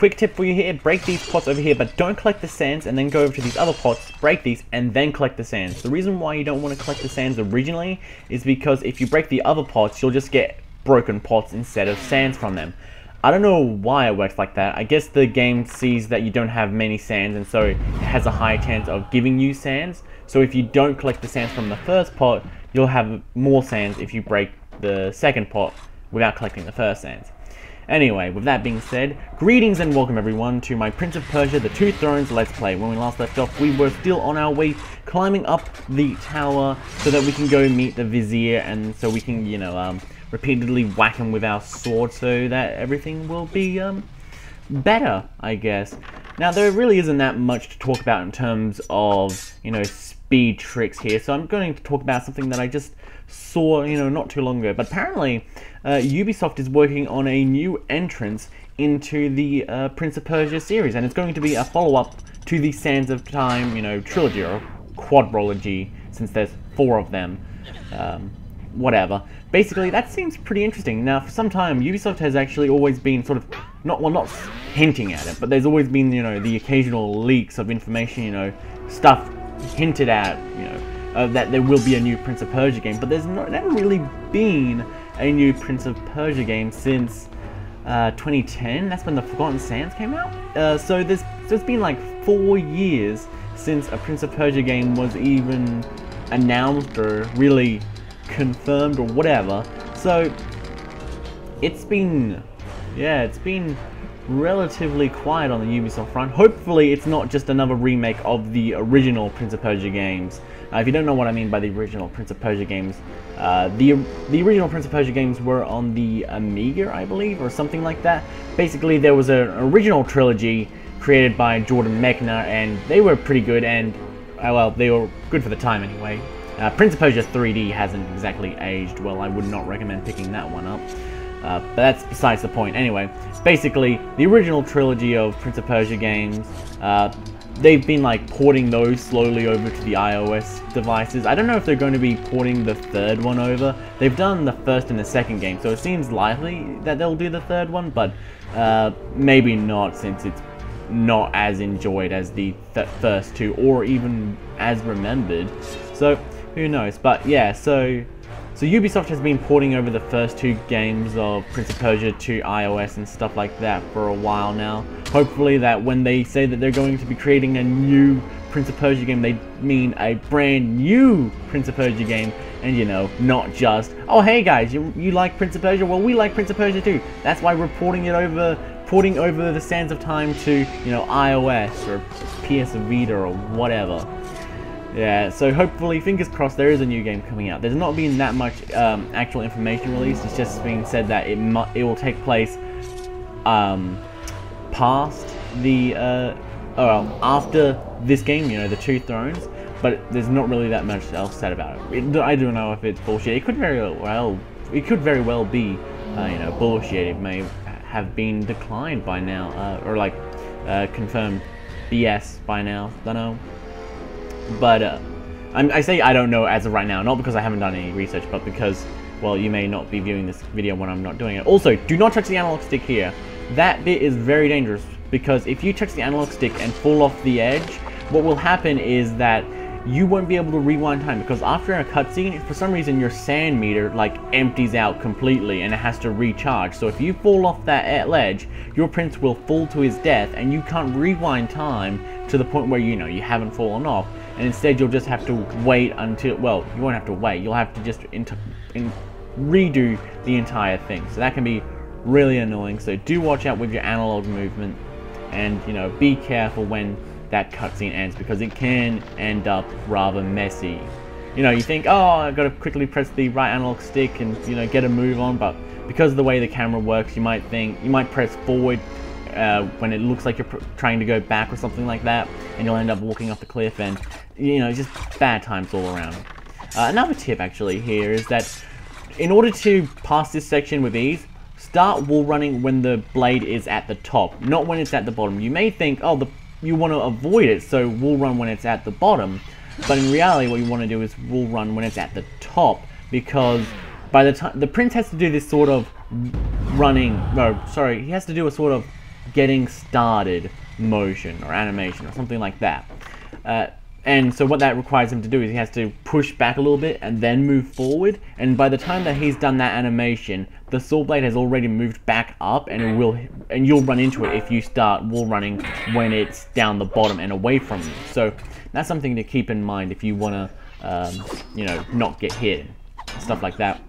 quick tip for you here, break these pots over here, but don't collect the sands and then go over to these other pots, break these, and then collect the sands. The reason why you don't want to collect the sands originally is because if you break the other pots, you'll just get broken pots instead of sands from them. I don't know why it works like that. I guess the game sees that you don't have many sands, and so it has a high chance of giving you sands. So if you don't collect the sands from the first pot, you'll have more sands if you break the second pot without collecting the first sands. Anyway, with that being said, greetings and welcome everyone to my Prince of Persia The Two Thrones Let's Play. When we last left off, we were still on our way climbing up the tower so that we can go meet the vizier, and so we can, you know, repeatedly whack him with our sword so that everything will be better, I guess. Now, there really isn't that much to talk about in terms of, you know, speed tricks here, so I'm going to talk about something that I just saw, you know, not too long ago. But apparently, Ubisoft is working on a new entrance into the Prince of Persia series, and it's going to be a follow-up to the Sands of Time, you know, trilogy or quadrology, since there's 4 of them. Whatever. Basically, that seems pretty interesting. Now, for some time, Ubisoft has actually always been sort of, not hinting at it, but there's always been, you know, the occasional leaks of information, you know, stuff hinted at, you know, that there will be a new Prince of Persia game, but there's never really been a new Prince of Persia game since 2010. That's when the Forgotten Sands came out. So it's been like 4 years since a Prince of Persia game was even announced or really confirmed or whatever. So it's been relatively quiet on the Ubisoft front. Hopefully it's not just another remake of the original Prince of Persia games. If you don't know what I mean by the original Prince of Persia games, the original Prince of Persia games were on the Amiga, I believe, or something like that. Basically, there was an original trilogy created by Jordan Mechner, and they were pretty good, and well, they were good for the time anyway. Prince of Persia 3D hasn't exactly aged well. I would not recommend picking that one up. But that's besides the point. Anyway, basically, the original trilogy of Prince of Persia games, they've been like porting those slowly over to the iOS devices. I don't know if they're going to be porting the third one over. They've done the first and the second game, so it seems likely that they'll do the third one, but maybe not, since it's not as enjoyed as the first 2, or even as remembered. So who knows? But yeah, so Ubisoft has been porting over the first 2 games of Prince of Persia to iOS and stuff like that for a while now. Hopefully that when they say that they're going to be creating a new Prince of Persia game, they mean a brand new Prince of Persia game, and, you know, not just, oh hey guys, you like Prince of Persia? Well, we like Prince of Persia too. That's why we're porting over the Sands of Time to, you know, iOS or PS Vita or whatever. Yeah, so hopefully, fingers crossed, there is a new game coming out. There's not been that much actual information released. It's just been said that it will take place past the after this game, you know, the Two Thrones. But there's not really that much else said about it. I don't know if it's bullshit. It could very well be, you know, bullshit. It may have been declined by now, or like confirmed BS by now. Don't know. But I say I don't know as of right now, not because I haven't done any research, but because, well, you may not be viewing this video when I'm not doing it. Also, do not touch the analog stick here. That bit is very dangerous, because if you touch the analog stick and fall off the edge, what will happen is that you won't be able to rewind time, because after a cutscene, for some reason your sand meter like empties out completely and it has to recharge. So if you fall off that ledge, your prince will fall to his death, and you can't rewind time to the point where, you know, you haven't fallen off, and instead you'll just have to wait until, well, you won't have to wait, you'll have to just redo the entire thing. So that can be really annoying. So do watch out with your analog movement, and, you know, be careful when that cutscene ends, because it can end up rather messy. You know, you think, oh, I've got to quickly press the right analog stick and, you know, get a move on, but because of the way the camera works, you might press forward when it looks like you're trying to go back or something like that, and you'll end up walking off the cliff, and, you know, just bad times all around. Another tip actually here is that in order to pass this section with ease, start wall running when the blade is at the top, not when it's at the bottom. You may think, oh, you want to avoid it, so wall run when it's at the bottom, but in reality what you want to do is wall run when it's at the top, because by the time the prince has to do this sort of running, he has to do a sort of getting started motion or animation or something like that. And so what that requires him to do is he has to push back a little bit and then move forward, and by the time that he's done that animation, the sword blade has already moved back up, and you'll run into it if you start wall running when it's down the bottom and away from you. So that's something to keep in mind if you want to, you know, not get hit, stuff like that.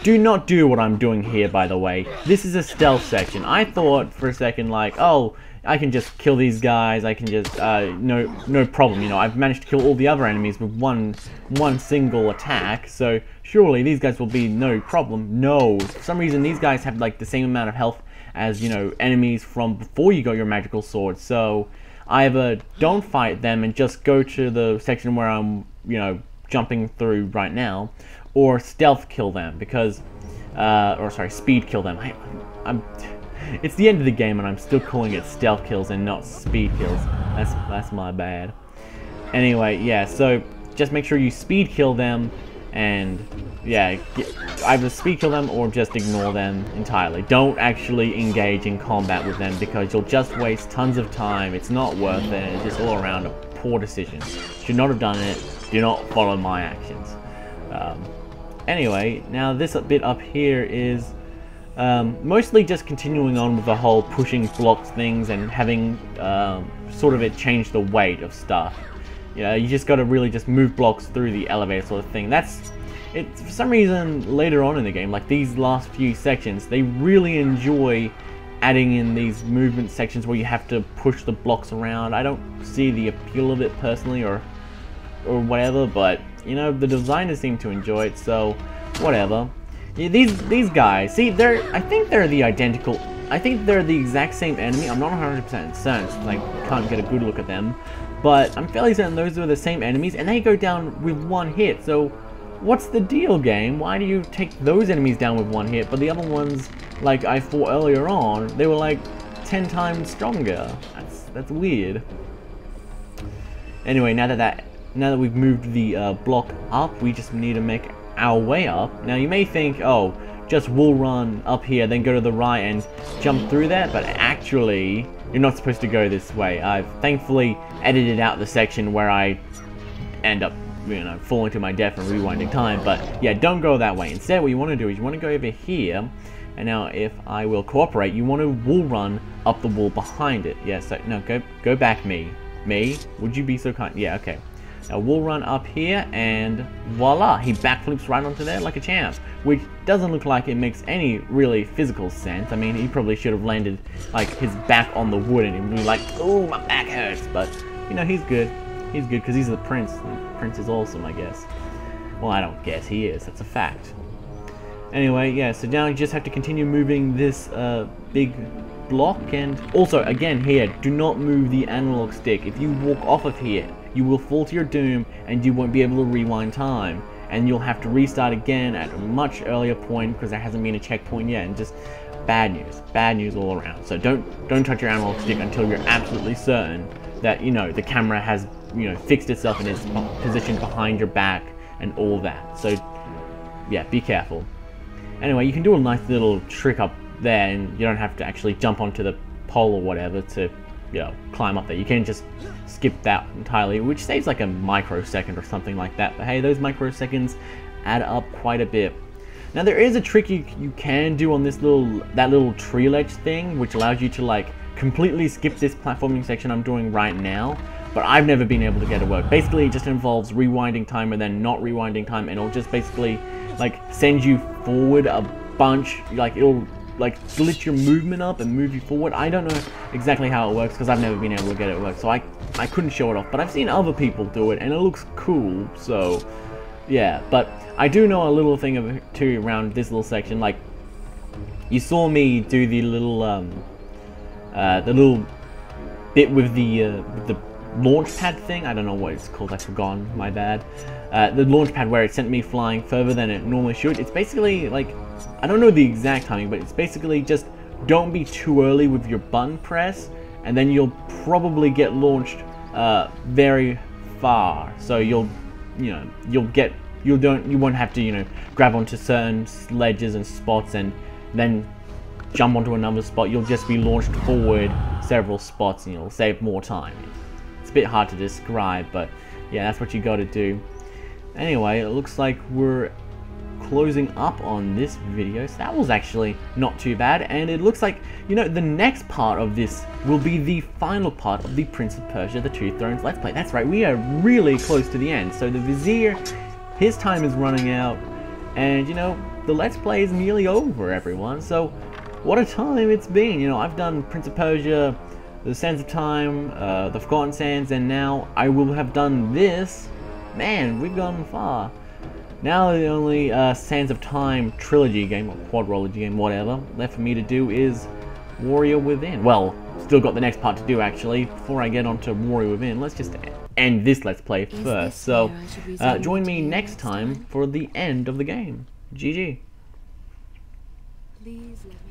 Do not do what I'm doing here, by the way. This is a stealth section. I thought for a second, like, oh, I can just kill these guys, I can just, no problem, you know, I've managed to kill all the other enemies with one single attack, so surely these guys will be no problem. No, for some reason these guys have, like, the same amount of health as, you know, enemies from before you got your magical sword, so either don't fight them and just go to the section where I'm, you know, jumping through right now, or stealth kill them, because, or sorry, speed kill them. It's the end of the game and I'm still calling it stealth kills and not speed kills. That's my bad. Anyway, yeah, so just make sure you speed kill them, and yeah, either speed kill them or just ignore them entirely. Don't actually engage in combat with them because you'll just waste tons of time. It's not worth it. It's just all around a poor decision. Should not have done it. Do not follow my actions. Anyway, now this bit up here is mostly just continuing on with the whole pushing blocks things and having sort of it change the weight of stuff. You know, you just got to really just move blocks through the elevator sort of thing. That's it. For some reason, later on in the game, like these last few sections, they really enjoy adding in these movement sections where you have to push the blocks around. I don't see the appeal of it personally, or whatever, but you know, the designers seem to enjoy it, so whatever. Yeah, these guys, see, I think they're the identical. I think they're the exact same enemy. I'm not 100% certain, since I can't get a good look at them, but I'm fairly certain those are the same enemies, and they go down with one hit. So, what's the deal, game? Why do you take those enemies down with one hit, but the other ones, like I fought earlier on, they were like 10 times stronger? That's weird. Anyway, now that we've moved the block up, we just need to make our way up. Now you may think, oh, just wall run up here, then go to the right and jump through that, but actually, you're not supposed to go this way. I've thankfully edited out the section where I end up, you know, falling to my death and rewinding time, but yeah, don't go that way. Instead, what you want to do is you want to go over here, and now if I will cooperate, you want to wall run up the wall behind it. Yeah, so, no, go back, me. Would you be so kind? Yeah, okay. Now we'll run up here, and voila, he backflips right onto there like a champ, which doesn't look like it makes any really physical sense. I mean, he probably should have landed like his back on the wood and he'd be like, oh, my back hurts, but you know, he's good. He's good because he's the prince. The prince is awesome, I guess. Well, I don't guess, he is, that's a fact. Anyway, yeah, so now you just have to continue moving this big block, and also, again here, do not move the analog stick. If you walk off of here, you will fall to your doom and you won't be able to rewind time, and you'll have to restart again at a much earlier point because there hasn't been a checkpoint yet, and just bad news all around. So don't touch your analog stick until you're absolutely certain that, you know, the camera has, you know, fixed itself and is positioned behind your back and all that. So yeah, be careful. Anyway, you can do a nice little trick up there, and you don't have to actually jump onto the pole or whatever to, you know, climb up there. You can just skip that entirely, which saves like a microsecond or something like that, but hey, those microseconds add up quite a bit. Now there is a trick you can do on this little tree ledge thing, which allows you to like completely skip this platforming section I'm doing right now, but I've never been able to get it to work. Basically it just involves rewinding time and then not rewinding time, and it'll just basically like send you forward a bunch, like it'll like glitch your movement up and move you forward. I don't know exactly how it works because I've never been able to get it to work, so I couldn't show it off, but I've seen other people do it and it looks cool, so yeah. But I do know a little thing of too around this little section. Like, you saw me do the little bit with the launch pad thing. I don't know what it's called, I've forgotten, my bad. The launch pad where it sent me flying further than it normally should. It's basically like, I don't know the exact timing, but it's basically just don't be too early with your button press, and then you'll probably get launched very far. So you won't have to, you know, grab onto certain ledges and spots and then jump onto another spot, you'll just be launched forward several spots and you'll save more time. It's a bit hard to describe, but yeah, that's what you got to do. Anyway, it looks like we're closing up on this video, so that was actually not too bad, and it looks like, you know, the next part of this will be the final part of the Prince of Persia, the Two Thrones Let's Play. That's right, we are really close to the end. So the Vizier, his time is running out, and you know, the Let's Play is nearly over, everyone. So what a time it's been. You know, I've done Prince of Persia, the Sands of Time, the Forgotten Sands, and now I will have done this. Man, we've gone far. Now the only Sands of Time trilogy game, or quadrilogy game, whatever, left for me to do is Warrior Within. Well, still got the next part to do actually. Before I get onto Warrior Within, let's just end this Let's Play first. So, join me next time for the end of the game. GG. Please let me